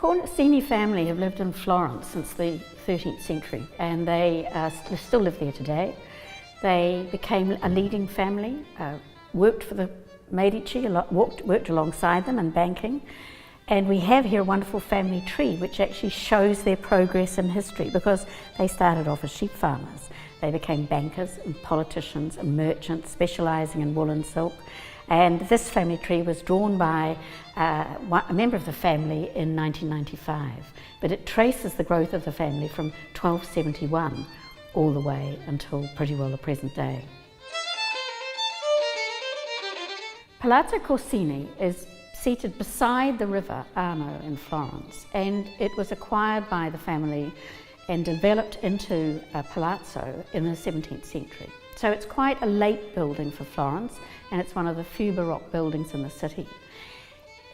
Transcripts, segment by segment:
Corsini family have lived in Florence since the 13th century, and they still live there today. They became a leading family, worked for the Medici, worked alongside them in banking, and we have here a wonderful family tree which actually shows their progress in history, because they started off as sheep farmers. They became bankers and politicians and merchants specialising in wool and silk. And this family tree was drawn by a member of the family in 1995, but it traces the growth of the family from 1271 all the way until pretty well the present day. Palazzo Corsini is seated beside the river Arno in Florence, and it was acquired by the family and developed into a palazzo in the 17th century. So it's quite a late building for Florence, and it's one of the few Baroque buildings in the city.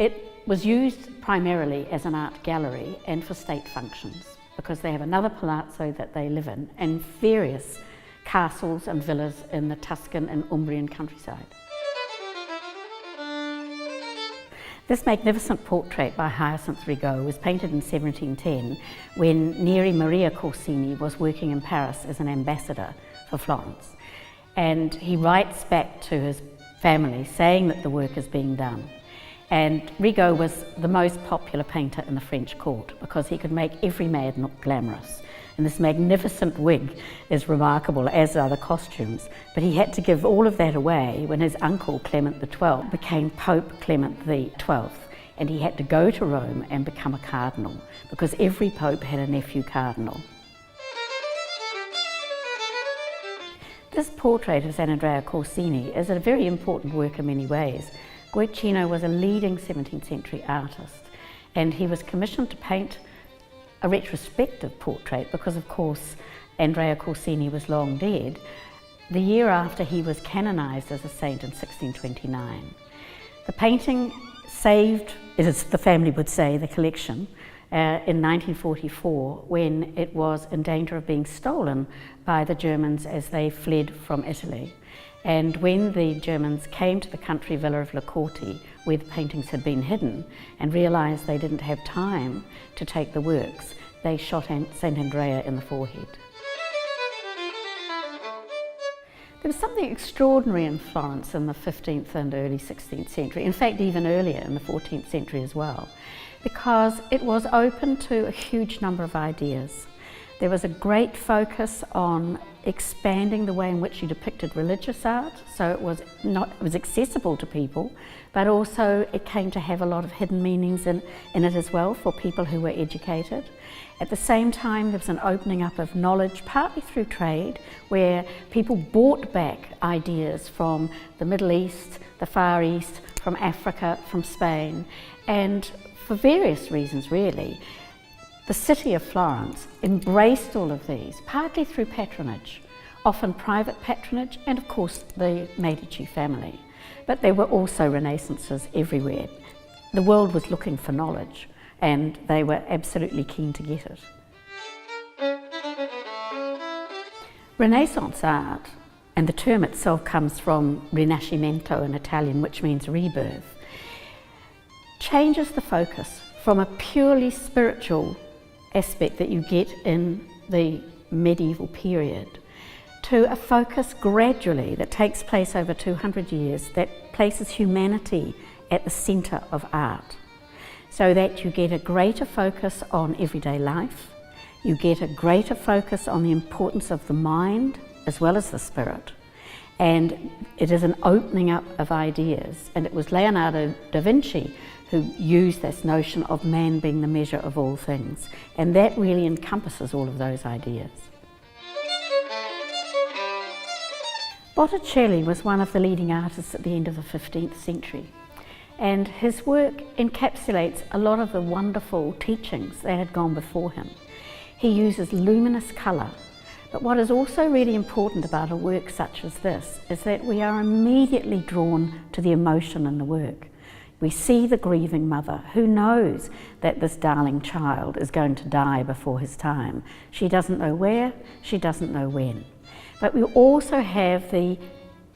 It was used primarily as an art gallery and for state functions, because they have another palazzo that they live in, and various castles and villas in the Tuscan and Umbrian countryside. This magnificent portrait by Hyacinth Rigaud was painted in 1710 when Neri Maria Corsini was working in Paris as an ambassador for Florence. And he writes back to his family saying that the work is being done. And Rigaud was the most popular painter in the French court because he could make every man look glamorous. And this magnificent wig is remarkable, as are the costumes. But he had to give all of that away when his uncle Clement XII became Pope Clement XII. And he had to go to Rome and become a cardinal, because every pope had a nephew cardinal. This portrait of San Andrea Corsini is a very important work in many ways. Guercino was a leading 17th century artist, and he was commissioned to paint a retrospective portrait because, of course, Andrea Corsini was long dead, the year after he was canonized as a saint in 1629. The painting saved, as the family would say, the collection in 1944, when it was in danger of being stolen by the Germans as they fled from Italy. And when the Germans came to the country villa of Le Corti, where the paintings had been hidden, and realised they didn't have time to take the works, they shot St. Andrea in the forehead. There was something extraordinary in Florence in the 15th and early 16th century, in fact even earlier in the 14th century as well, because it was open to a huge number of ideas. There was a great focus on expanding the way in which you depicted religious art, so it was accessible to people, but also it came to have a lot of hidden meanings in it as well for people who were educated. At the same time, there was an opening up of knowledge, partly through trade, where people brought back ideas from the Middle East, the Far East, from Africa, from Spain, and for various reasons really, the city of Florence embraced all of these, partly through patronage, often private patronage, and of course the Medici family. But there were also renaissances everywhere. The world was looking for knowledge, and they were absolutely keen to get it. Renaissance art, and the term itself comes from Rinascimento in Italian, which means rebirth, changes the focus from a purely spiritual aspect that you get in the medieval period to a focus gradually that takes place over 200 years that places humanity at the centre of art, so that you get a greater focus on everyday life, you get a greater focus on the importance of the mind as well as the spirit, and it is an opening up of ideas. And it was Leonardo da Vinci who used this notion of man being the measure of all things, and that really encompasses all of those ideas. Botticelli was one of the leading artists at the end of the 15th century, and his work encapsulates a lot of the wonderful teachings that had gone before him. He uses luminous colour, but what is also really important about a work such as this is that we are immediately drawn to the emotion in the work. We see the grieving mother who knows that this darling child is going to die before his time. She doesn't know where, she doesn't know when. But we also have the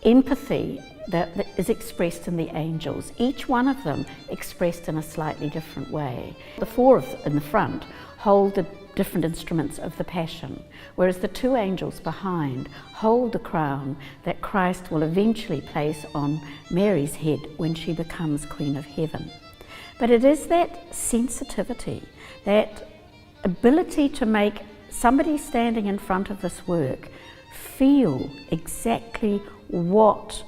empathy that is expressed in the angels, each one of them expressed in a slightly different way. The four in the front hold the different instruments of the Passion, whereas the two angels behind hold the crown that Christ will eventually place on Mary's head when she becomes Queen of Heaven. But it is that sensitivity, that ability to make somebody standing in front of this work feel exactly what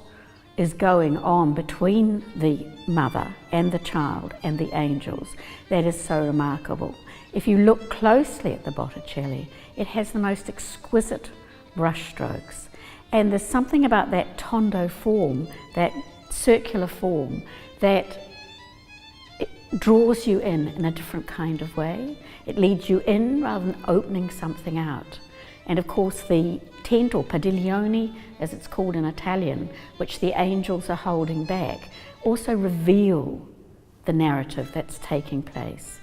is going on between the mother and the child and the angels, that is so remarkable. If you look closely at the Botticelli, it has the most exquisite brushstrokes, and there's something about that tondo form, that circular form, that it draws you in a different kind of way. It leads you in rather than opening something out. And of course the tent, or padiglione as it's called in Italian, which the angels are holding back, also reveal the narrative that's taking place.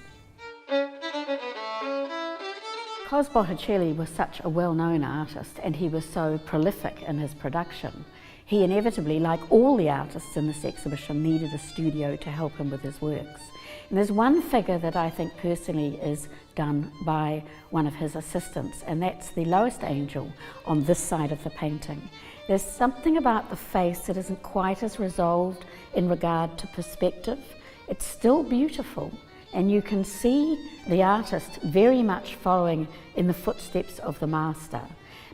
Because Botticelli was such a well-known artist and he was so prolific in his production, he inevitably, like all the artists in this exhibition, needed a studio to help him with his works. And there's one figure that I think personally is done by one of his assistants, and that's the lowest angel on this side of the painting. There's something about the face that isn't quite as resolved in regard to perspective. It's still beautiful, and you can see the artist very much following in the footsteps of the master.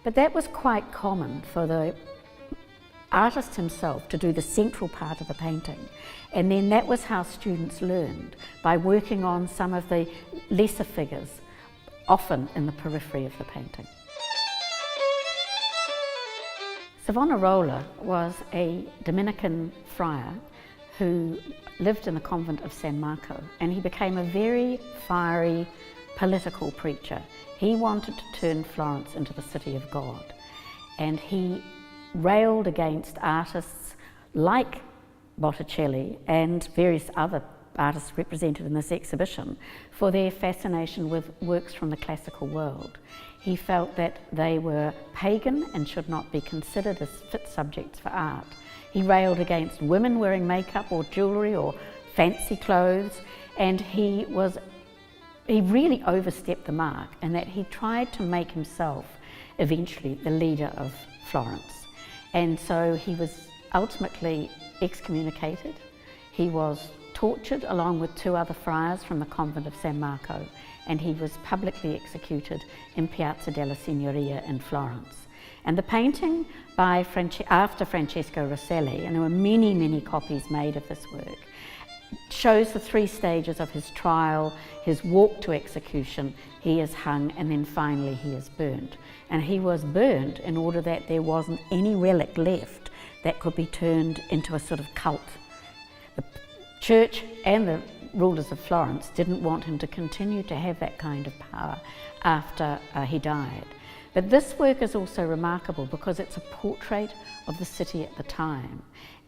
But that was quite common for the artist himself to do the central part of the painting, and then that was how students learned, by working on some of the lesser figures, often in the periphery of the painting. Savonarola was a Dominican friar who lived in the convent of San Marco, and he became a very fiery political preacher. He wanted to turn Florence into the city of God, and he railed against artists like Botticelli and various other artists represented in this exhibition for their fascination with works from the classical world. He felt that they were pagan and should not be considered as fit subjects for art. He railed against women wearing makeup or jewellery or fancy clothes, and he really overstepped the mark, in that he tried to make himself eventually the leader of Florence. And so he was ultimately excommunicated. He was tortured along with two other friars from the convent of San Marco, and he was publicly executed in Piazza della Signoria in Florence. And the painting by after Francesco Rosselli, and there were many, many copies made of this work, shows the three stages of his trial, his walk to execution. He is hung, and then finally he is burnt. And he was burnt in order that there wasn't any relic left that could be turned into a sort of cult. The church and the rulers of Florence didn't want him to continue to have that kind of power after he died. But this work is also remarkable because it's a portrait of the city at the time.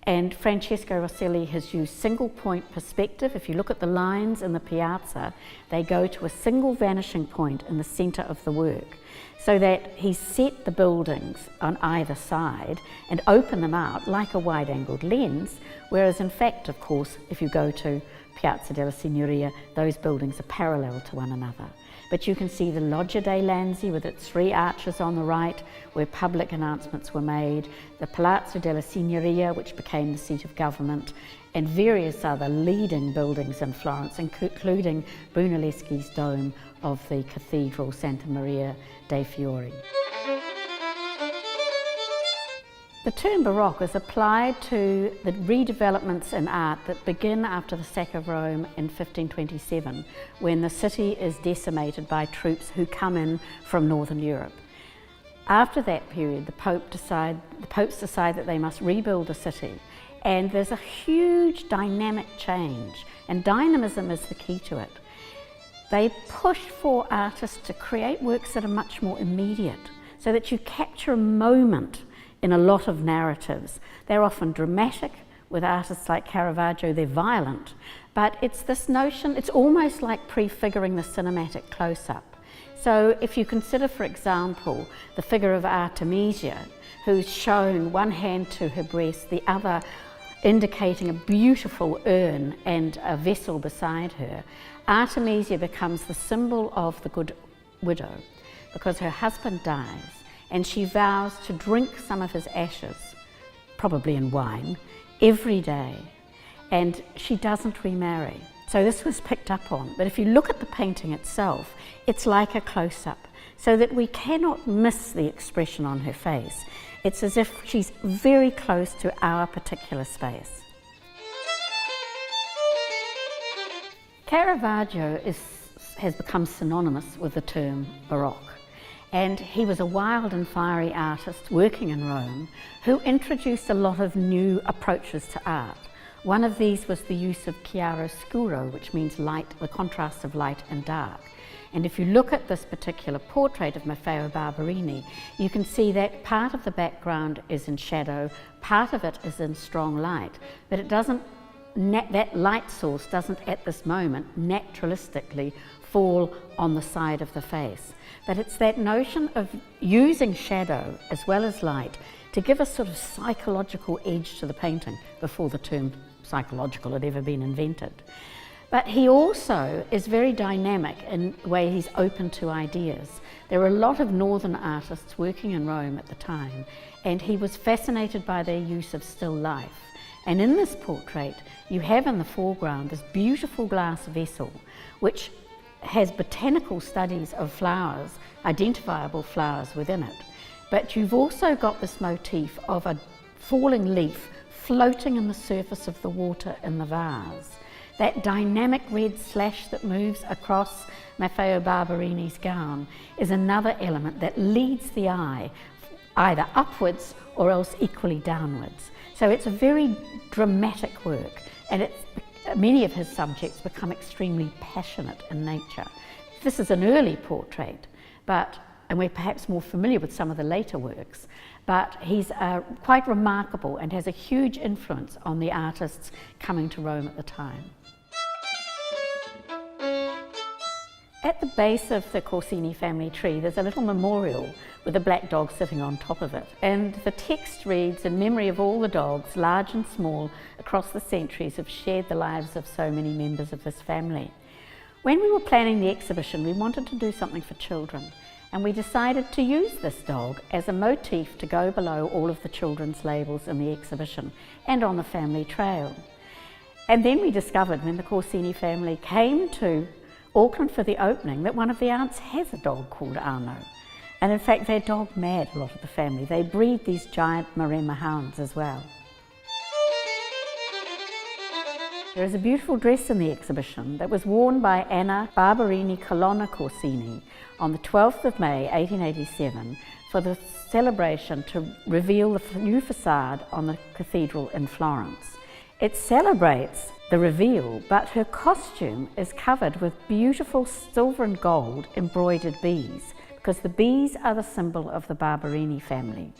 And Francesco Rosselli has used single point perspective. If you look at the lines in the piazza, they go to a single vanishing point in the centre of the work, so that he set the buildings on either side and opened them out like a wide-angled lens, whereas in fact, of course, if you go to Piazza della Signoria, those buildings are parallel to one another. But you can see the Loggia dei Lanzi with its three arches on the right, where public announcements were made, the Palazzo della Signoria, which became the seat of government, and various other leading buildings in Florence, including Brunelleschi's dome of the Cathedral Santa Maria dei Fiori. The term Baroque is applied to the redevelopments in art that begin after the sack of Rome in 1527, when the city is decimated by troops who come in from Northern Europe. After that period, the popes decide that they must rebuild the city, and there's a huge dynamic change, and dynamism is the key to it. They push for artists to create works that are much more immediate, so that you capture a moment in a lot of narratives. They're often dramatic. With artists like Caravaggio, they're violent. But it's this notion, it's almost like prefiguring the cinematic close-up. So if you consider, for example, the figure of Artemisia, who's shown one hand to her breast, the other indicating a beautiful urn and a vessel beside her, Artemisia becomes the symbol of the good widow because her husband dies and she vows to drink some of his ashes, probably in wine, every day, and she doesn't remarry. So this was picked up on, but if you look at the painting itself, it's like a close-up, so that we cannot miss the expression on her face. It's as if she's very close to our particular space. Caravaggio has become synonymous with the term Baroque, and he was a wild and fiery artist working in Rome who introduced a lot of new approaches to art. One of these was the use of chiaroscuro, which means light, the contrast of light and dark. And if you look at this particular portrait of Maffeo Barberini, you can see that part of the background is in shadow, part of it is in strong light, but it doesn't, that light source doesn't at this moment naturalistically fall on the side of the face. But it's that notion of using shadow as well as light to give a sort of psychological edge to the painting before the term psychological had ever been invented. But he also is very dynamic in the way he's open to ideas. There were a lot of northern artists working in Rome at the time, and he was fascinated by their use of still life. And in this portrait, you have in the foreground this beautiful glass vessel, which has botanical studies of flowers, identifiable flowers within it. But you've also got this motif of a falling leaf floating in the surface of the water in the vase. That dynamic red slash that moves across Maffeo Barberini's gown is another element that leads the eye either upwards or else equally downwards. So it's a very dramatic work, and many of his subjects become extremely passionate in nature. This is an early portrait, and we're perhaps more familiar with some of the later works, but he's quite remarkable and has a huge influence on the artists coming to Rome at the time. At the base of the Corsini family tree, there's a little memorial with a black dog sitting on top of it. And the text reads, "In memory of all the dogs, large and small, across the centuries have shared the lives of so many members of this family." When we were planning the exhibition, we wanted to do something for children, and we decided to use this dog as a motif to go below all of the children's labels in the exhibition and on the family trail. And then we discovered when the Corsini family came to Auckland for the opening that one of the aunts has a dog called Arno. And in fact, they're dog mad, a lot of the family. They breed these giant Maremma hounds as well. There is a beautiful dress in the exhibition that was worn by Anna Barberini Colonna Corsini on the 12th of May 1887 for the celebration to reveal the new facade on the cathedral in Florence. It celebrates the reveal, but her costume is covered with beautiful silver and gold embroidered bees, because the bees are the symbol of the Barberini family.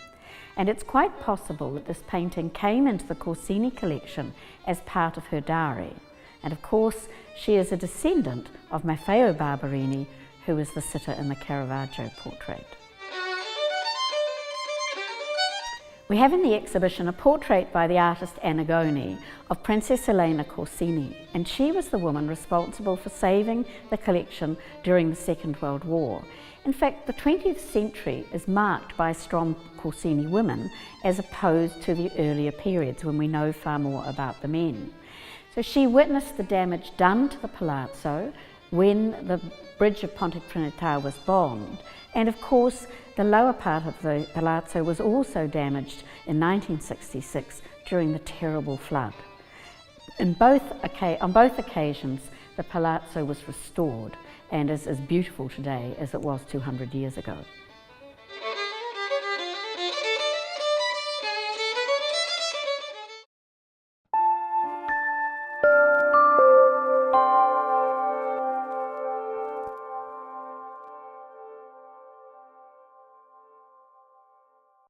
And it's quite possible that this painting came into the Corsini collection as part of her dowry. And of course, she is a descendant of Maffeo Barberini, who was the sitter in the Caravaggio portrait. We have in the exhibition a portrait by the artist Annigoni of Princess Elena Corsini, and she was the woman responsible for saving the collection during the Second World War. In fact, the 20th century is marked by strong Corsini women as opposed to the earlier periods when we know far more about the men. So she witnessed the damage done to the Palazzo when the bridge of Ponte Trinita was bombed, and of course the lower part of the Palazzo was also damaged in 1966 during the terrible flood. On both occasions the Palazzo was restored and is as beautiful today as it was 200 years ago.